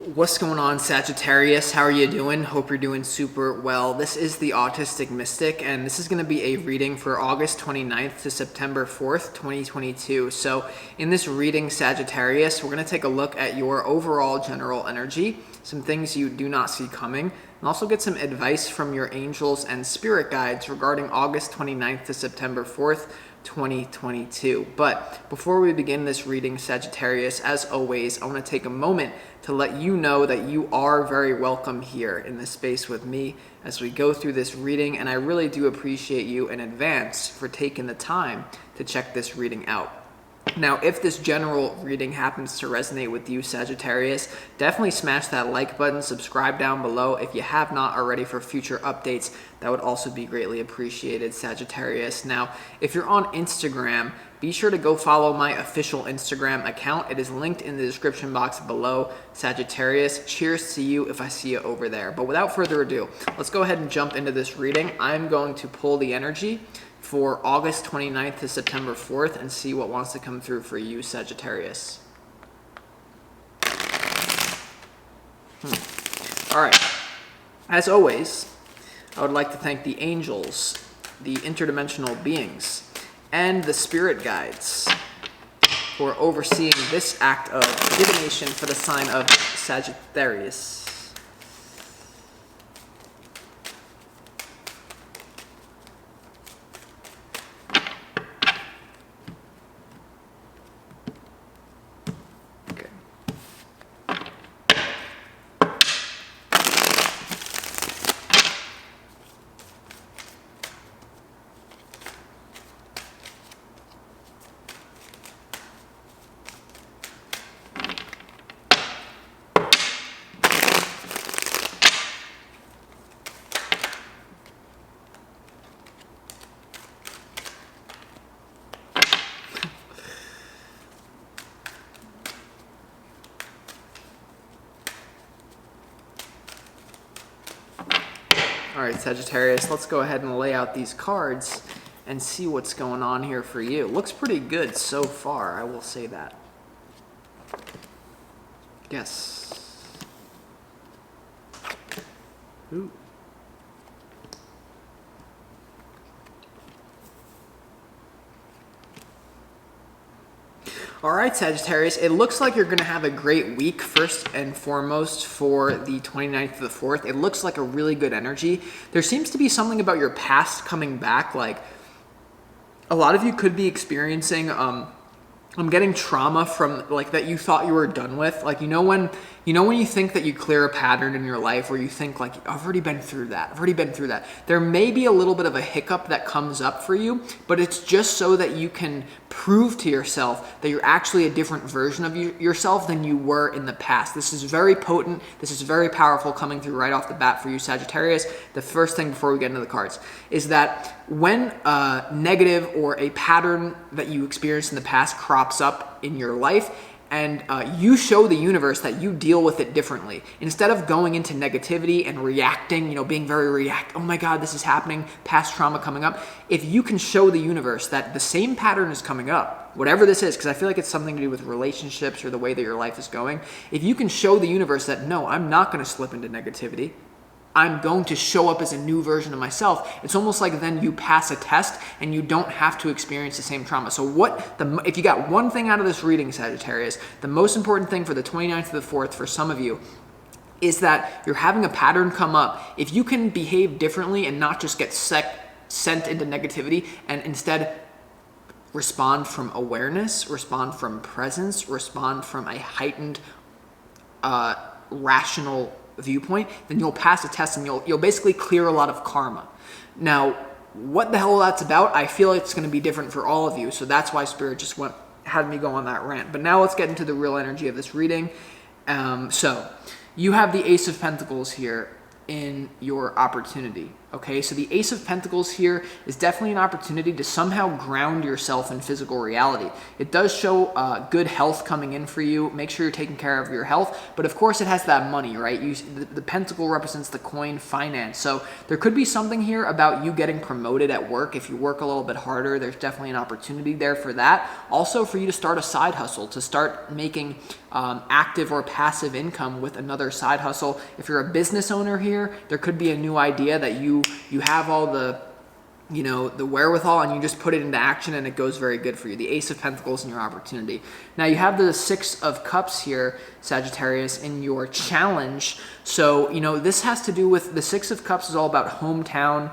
What's going on, Sagittarius? How are you doing? Hope you're doing super well. This is the Autistic Mystic, and this is going to be a reading for August 29th to September 4th, 2022. So in this reading, Sagittarius, we're going to take a look at your overall general energy, some things you do not see coming, and also get some advice from your angels and spirit guides regarding August 29th to September 4th, 2022. But before we begin this reading, Sagittarius, as always, I want to take a moment to let you know that you are very welcome here in this space with me as we go through this reading, and I really do appreciate you in advance for taking the time to check this reading out. Now, if this general reading happens to resonate with you, Sagittarius, definitely smash that like button, subscribe down below if you have not already for future updates. That would also be greatly appreciated, Sagittarius. Now, if you're on Instagram, be sure to go follow my official Instagram account. It is linked in the description box below, Sagittarius. Cheers to you if I see you over there. But without further ado, let's go ahead and jump into this reading. I'm going to pull the energy for August 29th to September 4th and see what wants to come through for you, Sagittarius. All right. As always, I would like to thank the angels, the interdimensional beings, and the spirit guides for overseeing this act of divination for the sign of Sagittarius. All right, Sagittarius, let's go ahead and lay out these cards and see what's going on here for you. Looks pretty good so far, I will say that. Yes. Ooh. All right, Sagittarius, it looks like you're going to have a great week, first and foremost, for the 29th to the 4th. It looks like a really good energy. There seems to be something about your past coming back. Like, a lot of you could be experiencing, I'm getting trauma from, like, that you thought you were done with. Like, when you think that you clear a pattern in your life where you think, like, I've already been through that. There may be a little bit of a hiccup that comes up for you, but it's just so that you can prove to yourself that you're actually a different version of yourself than you were in the past. This is very potent. This is very powerful coming through right off the bat for you, Sagittarius. The first thing before we get into the cards is that when a negative or a pattern that you experienced in the past crops up in your life, and you show the universe that you deal with it differently. Instead of going into negativity and reacting, being very oh my God, this is happening, past trauma coming up. If you can show the universe that the same pattern is coming up, whatever this is, because I feel like it's something to do with relationships or the way that your life is going. If you can show the universe that, no, I'm not going to slip into negativity, I'm going to show up as a new version of myself. It's almost like then you pass a test and you don't have to experience the same trauma. So if you got one thing out of this reading, Sagittarius, the most important thing for the 29th to the 4th for some of you is that you're having a pattern come up. If you can behave differently and not just get sent into negativity and instead respond from awareness, respond from presence, respond from a heightened, rational viewpoint, then you'll pass a test and you'll basically clear a lot of karma. Now, what the hell that's about, I feel it's going to be different for all of you, so that's why Spirit just had me go on that rant. But now let's get into the real energy of this reading. So, you have the Ace of Pentacles here in your opportunity. Okay, so the Ace of Pentacles here is definitely an opportunity to somehow ground yourself in physical reality. It does show good health coming in for you. Make sure you're taking care of your health, but of course it has that money, right? The pentacle represents the coin, finance. So there could be something here about you getting promoted at work. If you work a little bit harder, there's definitely an opportunity there for that. Also for you to start a side hustle, to start making active or passive income with another side hustle. If you're a business owner here, there could be a new idea that you have all the the wherewithal, and you just put it into action and it goes very good for you. The Ace of Pentacles in your opportunity. Now you have the Six of Cups here, Sagittarius, in your challenge. So this has to do with the Six of Cups is all about hometown,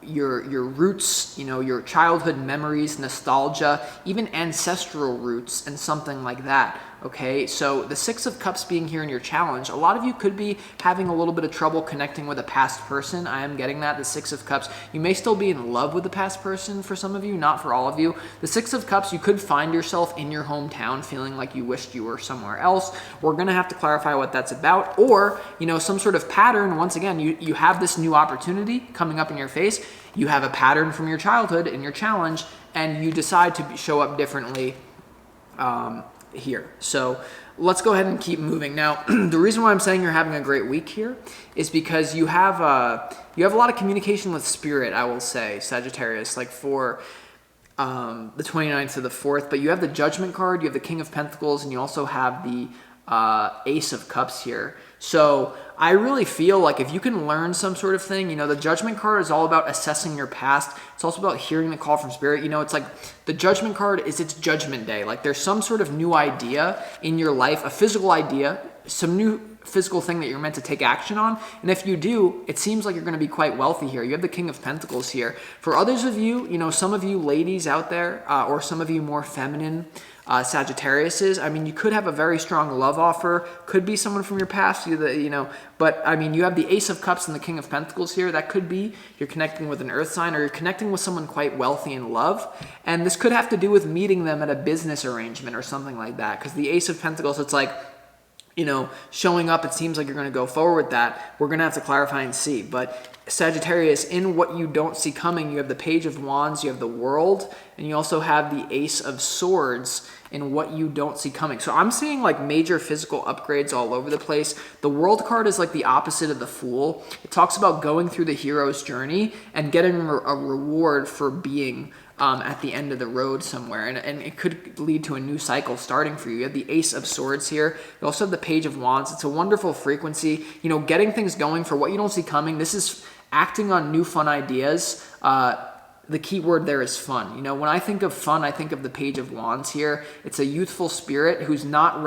your roots, your childhood memories, nostalgia, even ancestral roots and something like that. Okay, so the Six of Cups being here in your challenge, a lot of you could be having a little bit of trouble connecting with a past person. I am getting that, the Six of Cups. You may still be in love with the past person for some of you, not for all of you. The Six of Cups, you could find yourself in your hometown feeling like you wished you were somewhere else. We're going to have to clarify what that's about, or, some sort of pattern. Once again, you have this new opportunity coming up in your face. You have a pattern from your childhood in your challenge, and you decide to show up differently here. So let's go ahead and keep moving. Now, the reason why I'm saying you're having a great week here is because you have a lot of communication with spirit, I will say, Sagittarius, like for the 29th to the 4th, but you have the Judgment card, you have the King of Pentacles, and you also have the Ace of Cups here. So I really feel like if you can learn some sort of thing, the Judgment card is all about assessing your past. It's also about hearing the call from spirit. It's like the Judgment card is its judgment day. Like there's some sort of new idea in your life, a physical idea, some new physical thing that you're meant to take action on. And if you do, it seems like you're going to be quite wealthy here. You have the King of Pentacles here. For others of you, some of you ladies out there, or some of you more feminine Sagittariuses, you could have a very strong love offer. Could be someone from your past, but you have the Ace of Cups and the King of Pentacles here. That could be you're connecting with an earth sign, or you're connecting with someone quite wealthy in love. And this could have to do with meeting them at a business arrangement or something like that. Because the Ace of Pentacles, it's like, showing up, it seems like you're going to go forward with that. We're going to have to clarify and see. But Sagittarius, in what you don't see coming, you have the Page of Wands, you have the World, and you also have the Ace of Swords in what you don't see coming. So I'm seeing like major physical upgrades all over the place. The World card is like the opposite of the Fool. It talks about going through the hero's journey and getting a reward for being at the end of the road somewhere, and it could lead to a new cycle starting for you. You have the Ace of Swords here. You also have the Page of Wands. It's a wonderful frequency, getting things going for what you don't see coming. This is acting on new fun ideas. The key word there is fun. When I think of fun, I think of the Page of Wands here. It's a youthful spirit who's not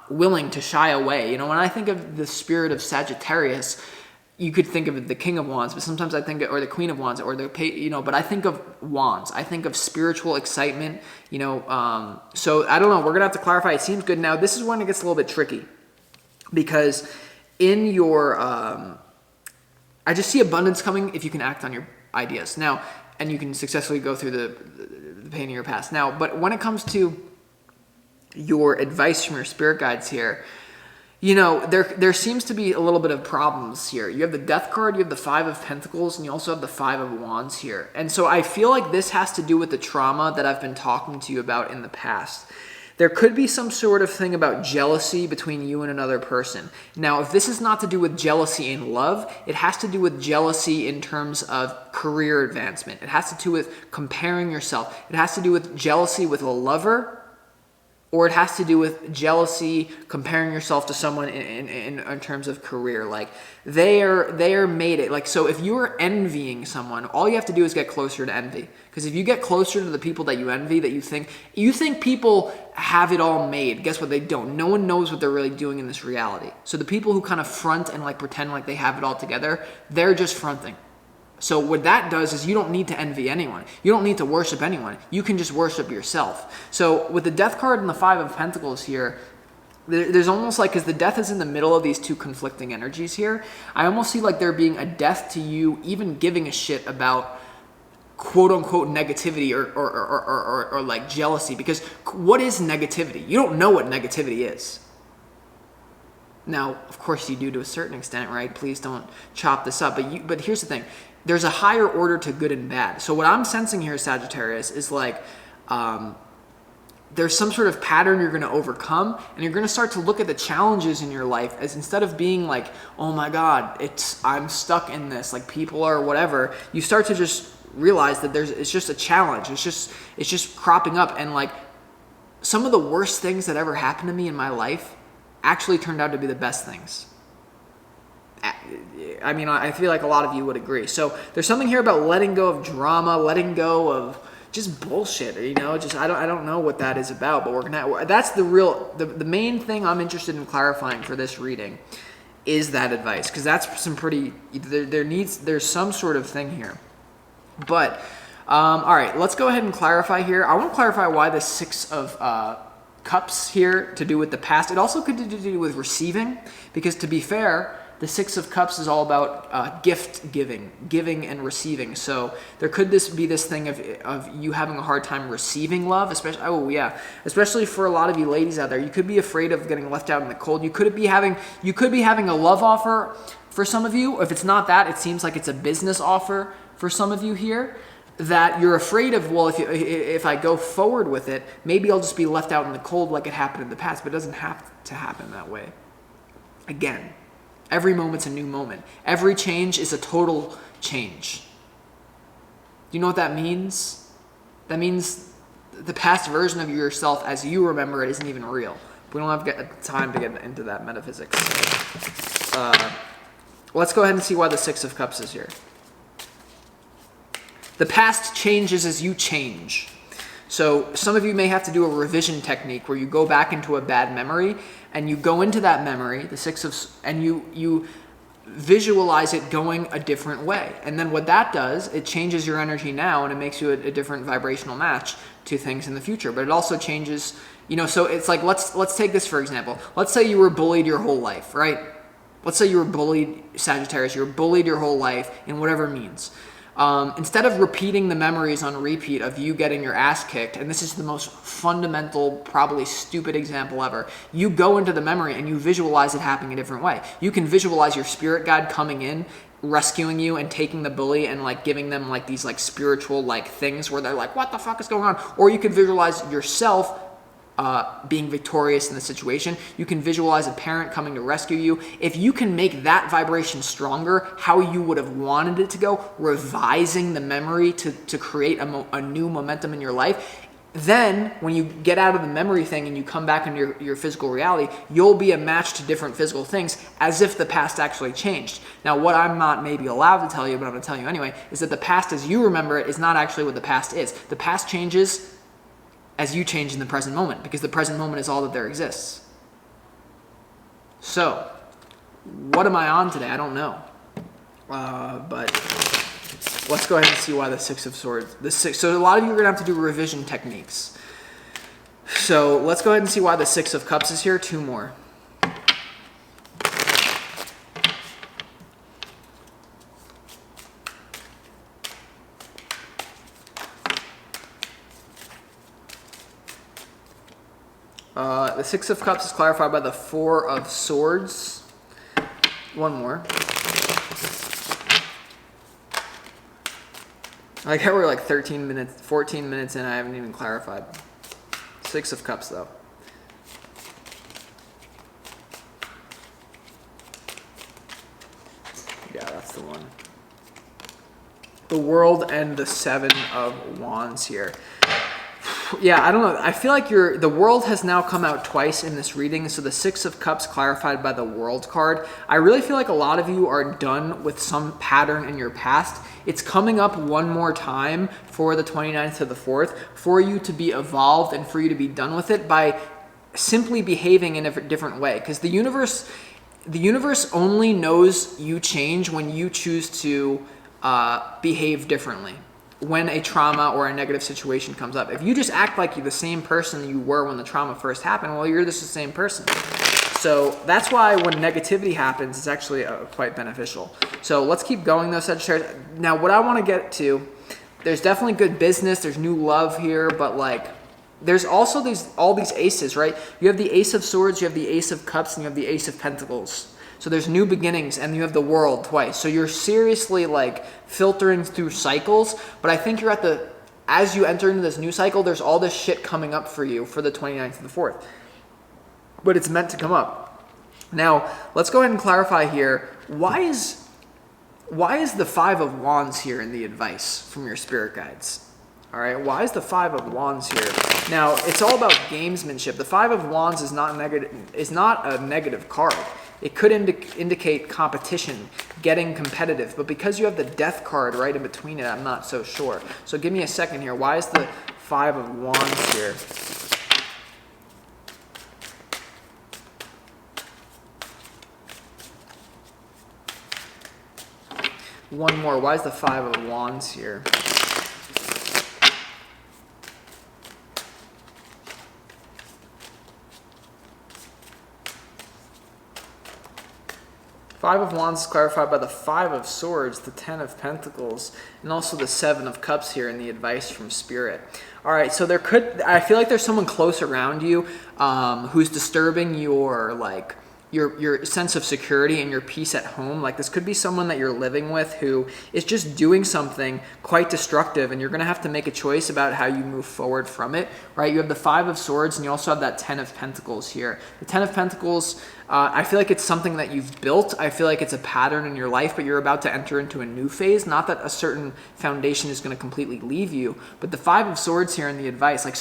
willing to shy away. When I think of the spirit of Sagittarius, you could think of the King of Wands, but sometimes I think, or the Queen of Wands, or but I think of wands. I think of spiritual excitement, so I don't know. We're going to have to clarify. It seems good. Now, this is when it gets a little bit tricky, because in your, I just see abundance coming if you can act on your ideas. Now, and you can successfully go through the pain of your past. Now, but when it comes to your advice from your spirit guides here, there seems to be a little bit of problems here. You have the Death card, you have the Five of Pentacles, and you also have the Five of Wands here. And so I feel like this has to do with the trauma that I've been talking to you about in the past. There could be some sort of thing about jealousy between you and another person. Now, if this is not to do with jealousy in love, it has to do with jealousy in terms of career advancement. It has to do with comparing yourself. It has to do with jealousy with a lover, or it has to do with jealousy, comparing yourself to someone in terms of career. Like they are made it. Like, so if you're envying someone, all you have to do is get closer to envy. Because if you get closer to the people that you envy, that you think people have it all made, guess what? They don't. No one knows what they're really doing in this reality. So the people who kind of front and like pretend like they have it all together, they're just fronting. So what that does is you don't need to envy anyone. You don't need to worship anyone. You can just worship yourself. So with the Death card and the Five of Pentacles here, there's almost like, because the Death is in the middle of these two conflicting energies here, I almost see like there being a death to you even giving a shit about quote unquote negativity or like jealousy. Because what is negativity? You don't know what negativity is. Now, of course you do to a certain extent, right? Please don't chop this up. But here's the thing. There's a higher order to good and bad. So what I'm sensing here, Sagittarius, is like there's some sort of pattern you're going to overcome, and you're going to start to look at the challenges in your life as, instead of being like, oh my God, I'm stuck in this, like people are whatever, you start to just realize that it's just a challenge. It's just cropping up. And like some of the worst things that ever happened to me in my life actually turned out to be the best things. I mean, I feel like a lot of you would agree. So there's something here about letting go of drama, letting go of just bullshit, you know, just, I don't know what that is about, but that's the main thing I'm interested in clarifying for this reading is that advice. Cause that's some pretty, there's some sort of thing here, but, all right, let's go ahead and clarify here. I want to clarify why the Six of Cups here to do with the past. It also could do with receiving, because to be fair, the Six of Cups is all about gift giving and receiving. So there could be this thing of you having a hard time receiving love, especially for a lot of you ladies out there. You could be afraid of getting left out in the cold. You could be having a love offer for some of you. If it's not that, it seems like it's a business offer for some of you here, that you're afraid of, well, if I go forward with it, maybe I'll just be left out in the cold like it happened in the past, but it doesn't have to happen that way. Again, every moment's a new moment. Every change is a total change. Do you know what that means? That means the past version of yourself as you remember it isn't even real. We don't have time to get into that metaphysics. Let's go ahead and see why the Six of Cups is here. The past changes as you change. So some of you may have to do a revision technique where you go back into a bad memory and you go into that memory, and you visualize it going a different way. And then what that does, it changes your energy now and it makes you a different vibrational match to things in the future. But it also changes, so it's like, let's take this for example. Let's say you were bullied your whole life, right? Let's say you were bullied, Sagittarius, you were bullied your whole life in whatever means. Instead of repeating the memories on repeat of you getting your ass kicked, and this is the most fundamental, probably stupid example ever, you go into the memory and you visualize it happening a different way. You can visualize your spirit guide coming in, rescuing you and taking the bully and like giving them like these like spiritual like things where they're like, what the fuck is going on? Or you could visualize yourself being victorious in the situation. You can visualize a parent coming to rescue you. If you can make that vibration stronger, how you would have wanted it to go, revising the memory to create a new momentum in your life, then when you get out of the memory thing and you come back into your physical reality, you'll be a match to different physical things as if the past actually changed. Now, what I'm not maybe allowed to tell you, but I'm going to tell you anyway, is that the past as you remember it is not actually what the past is. The past changes as you change in the present moment, because the present moment is all that there exists. So, what am I on today? I don't know. But let's go ahead and see why the Six of Swords. So a lot of you are going to have to do revision techniques. So let's go ahead and see why the Six of Cups is here. Two more. The Six of Cups is clarified by the Four of Swords. One more. I like how we're like 14 minutes in, I haven't even clarified. Six of Cups though. Yeah, that's the one. The World and the Seven of Wands here. Yeah, I don't know. I feel like the World has now come out twice in this reading. So the Six of Cups clarified by the World card. I really feel like a lot of you are done with some pattern in your past. It's coming up one more time for the 29th to the 4th for you to be evolved and for you to be done with it by simply behaving in a different way. Because the universe only knows you change when you choose to behave differently. When a trauma or a negative situation comes up. If you just act like you're the same person you were when the trauma first happened, well, you're just the same person. So that's why when negativity happens, it's actually quite beneficial. So let's keep going though, Sagittarius. Now, what I want to get to, there's definitely good business, there's new love here, but like, there's also all these aces, right? You have the Ace of Swords, you have the Ace of Cups, and you have the Ace of Pentacles. So there's new beginnings, and you have the World twice. So you're seriously like filtering through cycles, but I think you're as you enter into this new cycle, there's all this shit coming up for you for the 29th to the 4th. But it's meant to come up. Now, let's go ahead and clarify here. Why is the Five of Wands here in the advice from your spirit guides? All right, why is the Five of Wands here? Now, it's all about gamesmanship. The Five of Wands is not a negative card. It could indicate competition, getting competitive, but because you have the Death card right in between it, I'm not so sure. So give me a second here. Why is the Five of Wands here? One more. Why is the Five of Wands here? Five of Wands is clarified by the Five of Swords, the Ten of Pentacles, and also the Seven of Cups here in the advice from Spirit. All right, so I feel like there's someone close around you who's disturbing your sense of security and your peace at home. Like, this could be someone that you're living with who is just doing something quite destructive, and you're going to have to make a choice about how you move forward from it, right? You have the Five of Swords, and you also have that Ten of Pentacles here. The Ten of Pentacles, I feel like it's something that you've built. I feel like it's a pattern in your life, but you're about to enter into a new phase. Not that a certain foundation is going to completely leave you, but the Five of Swords here in the advice, like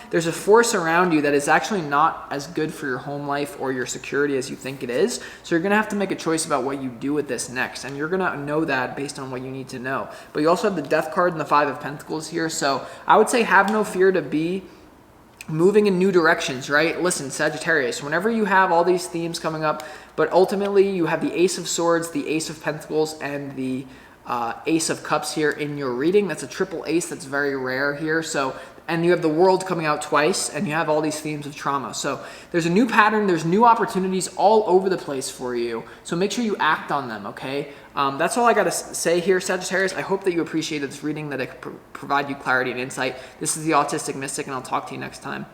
there's a force around you that is actually not as good for your home life or your security as you think it is. So you're going to have to make a choice about what you do with this next, and you're going to know that based on what you need to know. But you also have the Death card and the Five of Pentacles here. So I would say have no fear to be moving in new directions, right? Listen, Sagittarius, whenever you have all these themes coming up, but ultimately you have the Ace of Swords, the Ace of Pentacles, and the Ace of Cups here in your reading. That's a triple ace. That's very rare here. So, and you have the World coming out twice, and you have all these themes of trauma. So there's a new pattern. There's new opportunities all over the place for you. So make sure you act on them, okay? That's all I got to say here, Sagittarius. I hope that you appreciated this reading, that it could provide you clarity and insight. This is the Autistic Mystic, and I'll talk to you next time.